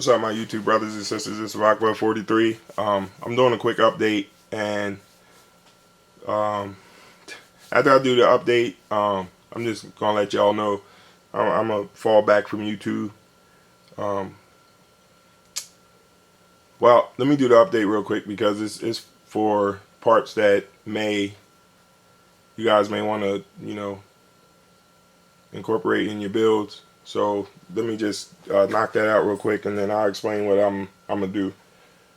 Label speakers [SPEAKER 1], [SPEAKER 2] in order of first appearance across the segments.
[SPEAKER 1] What's up, my YouTube brothers and sisters? This is Rockwell43. I'm doing a quick update, and after I do the update, I'm just gonna let y'all know I'm gonna fall back from YouTube. Um, well, let me do the update real quick because it's for parts that you guys may want to incorporate in your builds. So let me just knock that out real quick, and then I'll explain what I'm gonna do,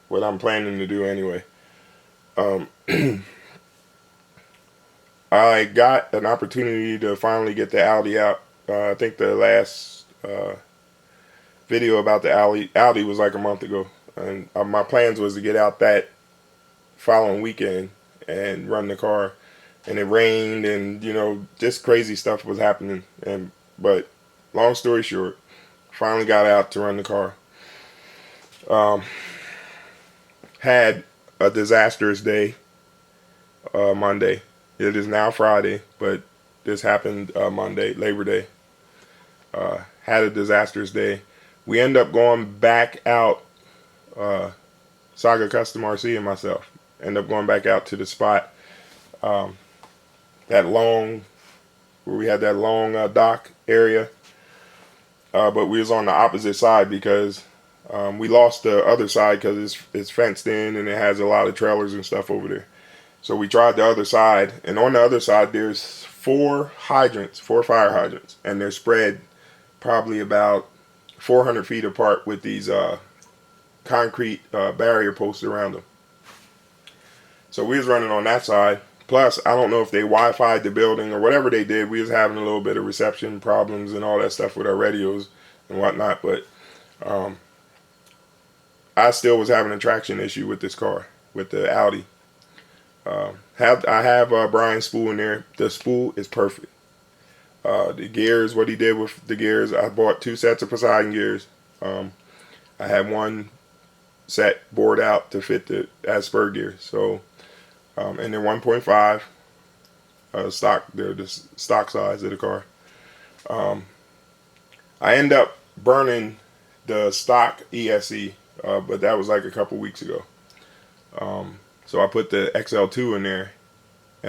[SPEAKER 1] what I'm planning to do anyway. Um, I got an opportunity to finally get the Audi out. I think the last video about the Audi was like a month ago, and my plans was to get out that following weekend and run the car, and it rained, and just crazy stuff was happening. But long story short, finally got out to run the car. Had a disastrous day Monday. It is now Friday, but this happened Monday, Labor Day. Had a disastrous day. We end up going back out, Saga Custom RC and myself, end up going back out to the spot, where we had that long dock area, but we was on the opposite side because we lost the other side because it's fenced in and it has a lot of trailers and stuff over there. So we tried the other side, and on the other side there's four fire hydrants, and they're spread probably about 400 feet apart with these concrete barrier posts around them. So we was running on that side. Plus, I don't know if they Wi-Fi'd the building or whatever they did. We was having a little bit of reception problems and all that stuff with our radios and whatnot. But I still was having a traction issue with this car, with the Audi. I have Brian's spool in there. The spool is perfect. The gears, what he did with the gears, I bought 2 sets of Poseidon gears. I had one set bored out to fit as spur gears. So, and they're 1.5 stock. They're the stock size of the car. I end up burning the stock ESC, but that was like a couple weeks ago. So I put the XL2 in there,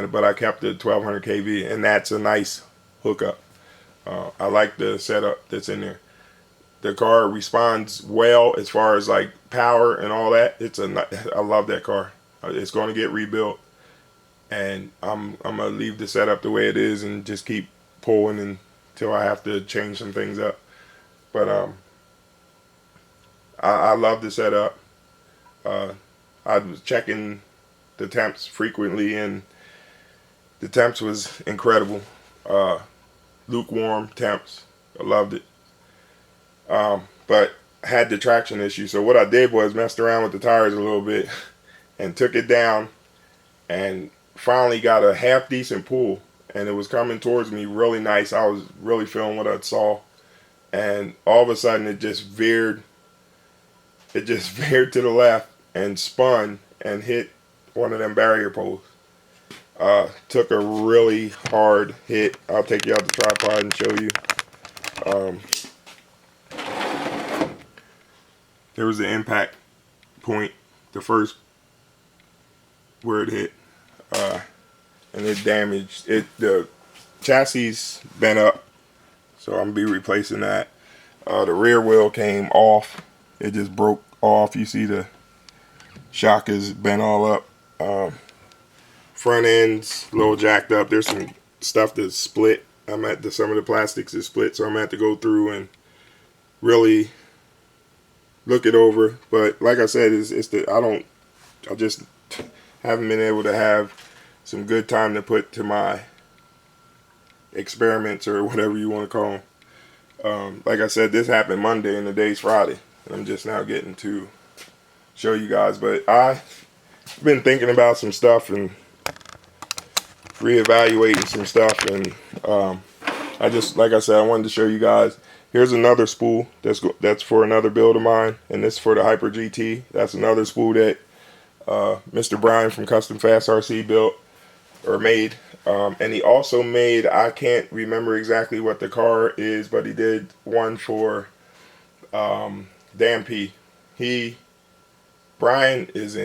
[SPEAKER 1] but I kept the 1200 kV, and that's a nice hookup. I like the setup that's in there. The car responds well as far as like power and all that. I love that car. It's going to get rebuilt, and I'm gonna leave the setup the way it is and just keep pulling until I have to change some things up. But I love the setup. I was checking the temps frequently, and the temps was incredible. Lukewarm temps. I loved it. But I had the traction issue, so what I did was messed around with the tires a little bit and took it down, and finally got a half decent pull, and it was coming towards me really nice. I was really feeling what I saw, and all of a sudden it just veered to the left and spun and hit one of them barrier posts. Took a really hard hit. I'll take you out the tripod and show you. There was the impact point, the first where it hit, and it damaged it. The chassis bent up, so I'm gonna be replacing that. The rear wheel came off. It just broke off. You see the shock is bent all up. Front end's a little jacked up. There's some stuff that's split. Some of the plastics is split, so I'm gonna have to go through and really look it over. But like I said, I just haven't been able to have some good time to put to my experiments, or whatever you want to call them. Like I said, this happened Monday and the day's Friday, and I'm just now getting to show you guys. But I've been thinking about some stuff and reevaluating some stuff, and like I said, I wanted to show you guys. Here's another spool that's for another build of mine, and this is for the Hyper GT. That's another spool that Mr. Brian from Custom Fast RC built or made, and he also made, I can't remember exactly what the car is, but he did one for Dan P. Brian he's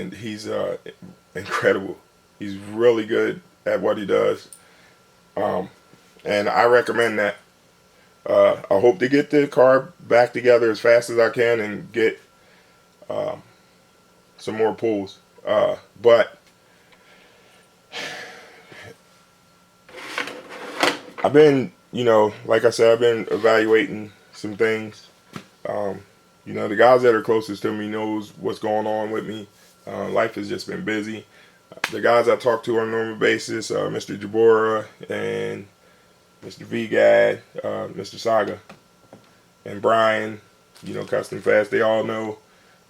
[SPEAKER 1] incredible. He's really good at what he does. And I recommend that. I hope to get the car back together as fast as I can and get some more pulls. But I've been, like I said, I've been evaluating some things. The guys that are closest to me knows what's going on with me. Life has just been busy. The guys I talk to on a normal basis, Mr. Jabora and Mr. VGAD, Mr. Saga, and Brian, Custom Fast, they all know.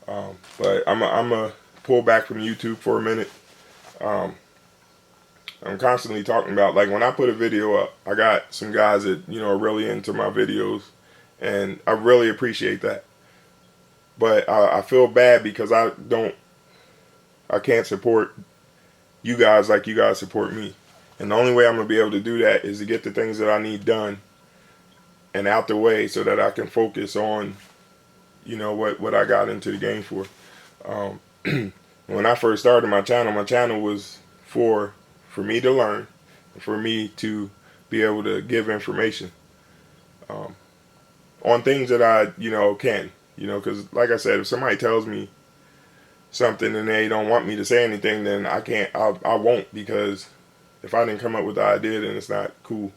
[SPEAKER 1] But I'm a pull back from YouTube for a minute. I'm constantly talking about, like, when I put a video up, I got some guys that, are really into my videos, and I really appreciate that. But I feel bad because I can't support you guys like you guys support me. And the only way I'm going to be able to do that is to get the things that I need done and out the way so that I can focus on, what I got into the game for. When I first started my channel was for me to learn, for me to be able to give information on things that I, can. Because like I said, if somebody tells me something and they don't want me to say anything, then I won't, because if I didn't come up with the idea, then it's not cool.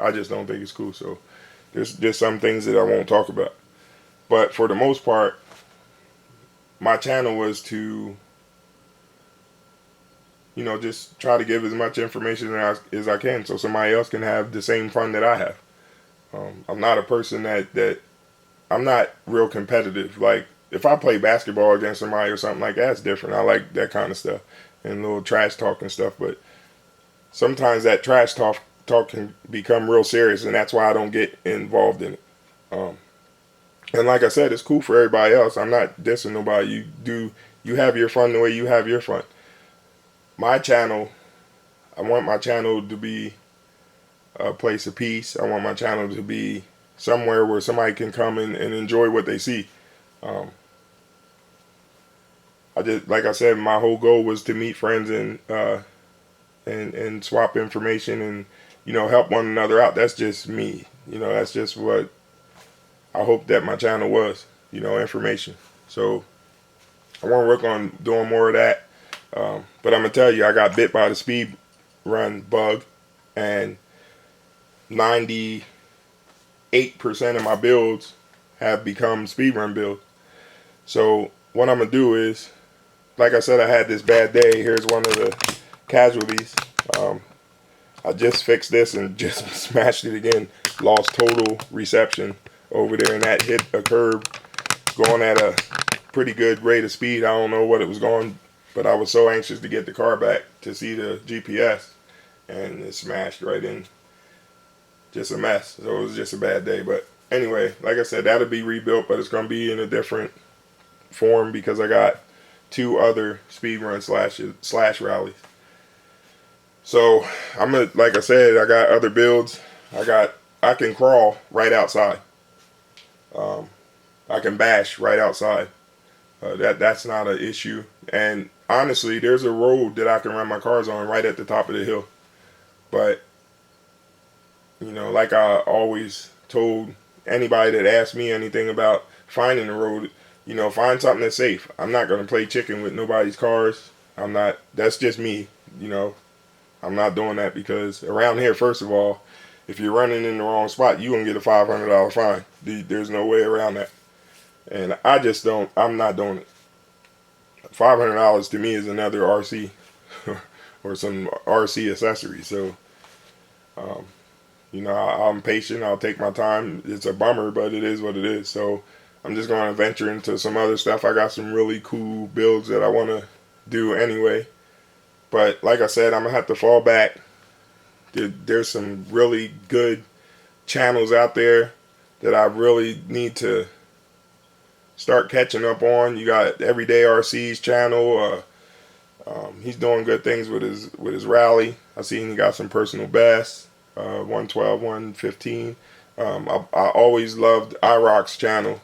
[SPEAKER 1] I just don't think it's cool. So there's just some things that I won't talk about. But for the most part, my channel was to, just try to give as much information as I can so somebody else can have the same fun that I have. I'm not a person that I'm not real competitive. Like, if I play basketball against somebody or something like that, it's different. I like that kind of stuff and a little trash talk and stuff. But sometimes that trash talk can become real serious, and that's why I don't get involved in it. And like I said, it's cool for everybody else. I'm not dissing nobody. You have your fun the way you have your fun. My channel, I want my channel to be a place of peace. I want my channel to be somewhere where somebody can come and enjoy what they see. Like I said, my whole goal was to meet friends and swap information and, help one another out. That's just me. That's just what I hope that my channel was, information. So I want to work on doing more of that. But I'm going to tell you, I got bit by the speed run bug, and 98% of my builds have become speed run builds. So what I'm going to do is, like I said, I had this bad day. Here's one of the casualties. I just fixed this and just smashed it again. Lost total reception over there, and that hit a curb going at a pretty good rate of speed. I don't know what it was going, but I was so anxious to get the car back to see the GPS, and it smashed right in. Just a mess. So it was just a bad day. But anyway, like I said, that'll be rebuilt, but it's going to be in a different form because I got 2 other speed run slash rallies. So like I said, I got other builds. I can crawl right outside. I can bash right outside. That's not an issue. And honestly, there's a road that I can run my cars on right at the top of the hill. But like I always told anybody that asked me anything about finding a road, find something that's safe. I'm not going to play chicken with nobody's cars. That's just me, I'm not doing that, because around here, first of all, if you're running in the wrong spot, you're going to get a $500 fine. There's no way around that. And I'm not doing it. $500 to me is another RC or some RC accessory. So, I'm patient. I'll take my time. It's a bummer, but it is what it is. So I'm just going to venture into some other stuff. I got some really cool builds that I want to do anyway. But like I said, I'm going to have to fall back. There's some really good channels out there that I really need to start catching up on. You got Everyday RC's channel. He's doing good things with his rally. I seen he got some personal bests. 112, 115. I always loved iRock's channel.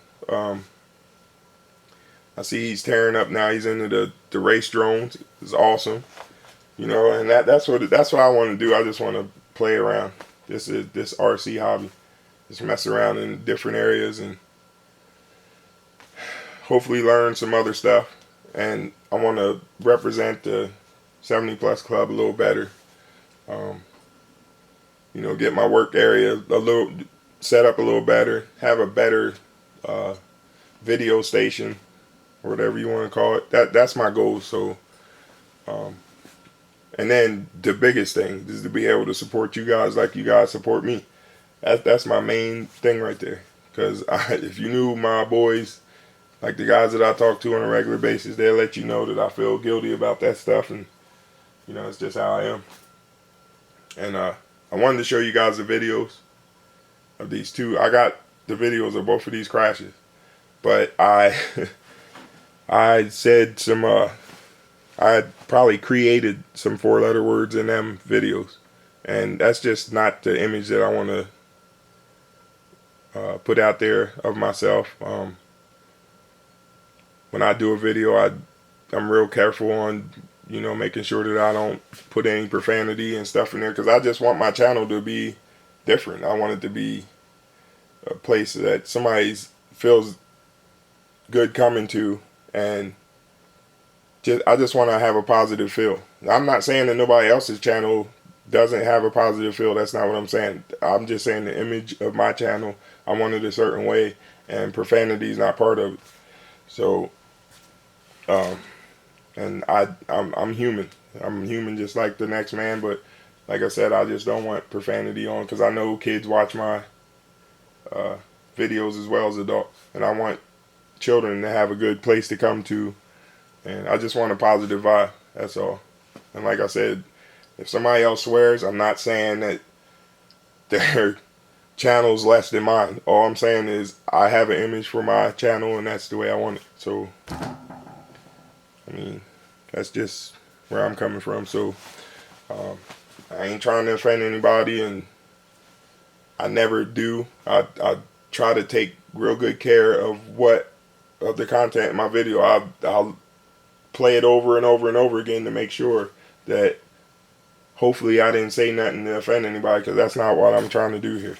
[SPEAKER 1] I see he's tearing up now. He's into the race drones. It's awesome. You know, and that's what I want to do. I just want to play around. This is this RC hobby. Just mess around in different areas and hopefully learn some other stuff. And I want to represent the 70 plus club a little better. You know, get my work area a little set up a little better. Have a better video station or whatever you want to call it. That's my goal. So. And then the biggest thing is to be able to support you guys like you guys support me. That's my main thing right there. Because if you knew my boys, like the guys that I talk to on a regular basis, they'll let you know that I feel guilty about that stuff. And, you know, it's just how I am. And I wanted to show you guys the videos of these two. I got the videos of both of these crashes. But I said some... I had probably created some 4-letter words in them videos. And that's just not the image that I want to put out there of myself. When I do a video, I'm real careful on, you know, making sure that I don't put any profanity and stuff in there. Because I just want my channel to be different. I want it to be a place that somebody feels good coming to. And I just want to have a positive feel. I'm not saying that nobody else's channel doesn't have a positive feel. That's not what I'm saying. I'm just saying the image of my channel, I want it a certain way, and profanity is not part of it. So, and I'm human. I'm human just like the next man, but like I said, I just don't want profanity on because I know kids watch my videos as well as adults, and I want children to have a good place to come to. And I just want a positive vibe. That's all. And like I said, if somebody else swears, I'm not saying that their channel's less than mine. All I'm saying is I have an image for my channel and that's the way I want it. So, I mean, that's just where I'm coming from. So, I ain't trying to offend anybody and I never do. I try to take real good care of the content in my video. I'll play it over and over and over again to make sure that hopefully I didn't say nothing to offend anybody, because that's not what I'm trying to do here.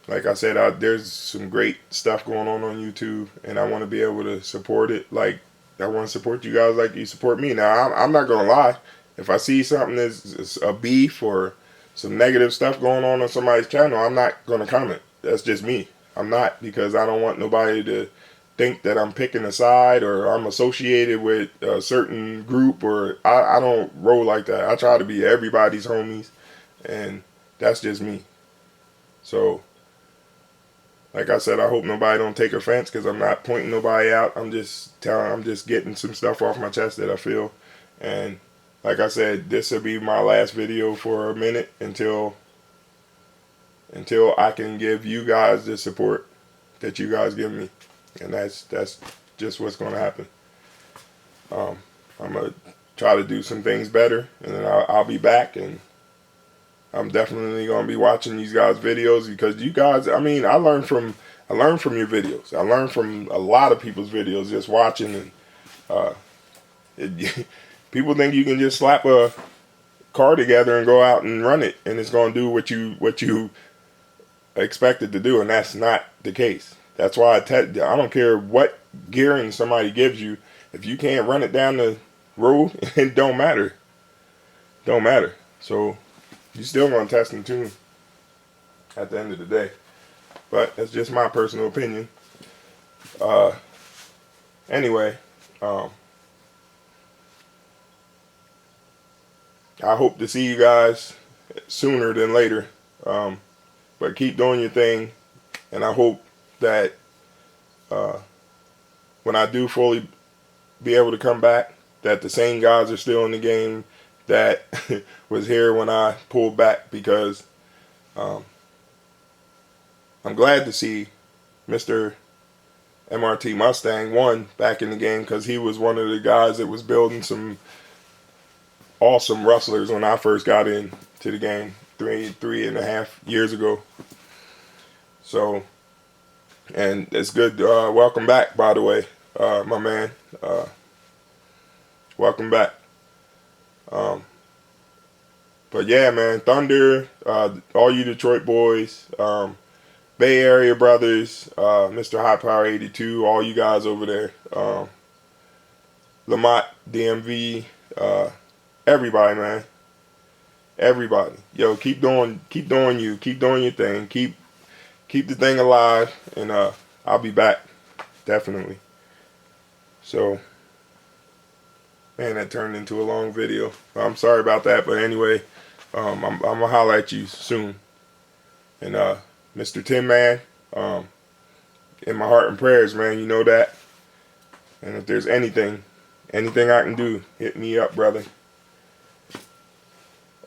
[SPEAKER 1] Like I said, there's some great stuff going on YouTube, and I want to be able to support it. Like, I want to support you guys like you support me. Now, I'm not going to lie. If I see something that's a beef or some negative stuff going on somebody's channel, I'm not going to comment. That's just me. I'm not, because I don't want nobody to think that I'm picking a side or I'm associated with a certain group, or I don't roll like that. I try to be everybody's homies, and that's just me. So, like I said, I hope nobody don't take offense, because I'm not pointing nobody out. I'm just getting some stuff off my chest that I feel. And like I said, this will be my last video for a minute until I can give you guys the support that you guys give me. And that's just what's going to happen. I'm going to try to do some things better, and then I'll be back, and I'm definitely going to be watching these guys' videos, because you guys, I mean, I learn from your videos. I learn from a lot of people's videos just watching, and people think you can just slap a car together and go out and run it, and it's going to do what you expect it to do, and that's not the case. That's why I don't care what gearing somebody gives you. If you can't run it down the road, it don't matter. Don't matter. So you're still going to test and tune at the end of the day. But that's just my personal opinion. Anyway, I hope to see you guys sooner than later. But keep doing your thing, and I hope that when I do fully be able to come back, that the same guys are still in the game that was here when I pulled back, because I'm glad to see Mr. MRT Mustang 1 back in the game, because he was one of the guys that was building some awesome rustlers when I first got into the game three and a half years ago. So And it's good. Welcome back, by the way, my man. Welcome back. Um, but yeah, man, Thunder, all you Detroit boys, Bay Area brothers, Mr. Hot Power 82, all you guys over there, Lamont, DMV, everybody, man, everybody. Yo, keep doing you, keep doing your thing, keep the thing alive, and I'll be back, definitely. So, man, that turned into a long video. I'm sorry about that, but anyway, I'm gonna holler at you soon. And Mr. Tin Man, um, in my heart and prayers, man, you know that. And if there's anything I can do, hit me up, brother.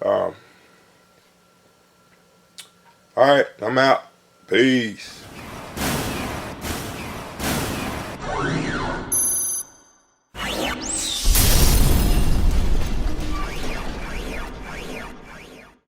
[SPEAKER 1] Um, all right, I'm out. Peace.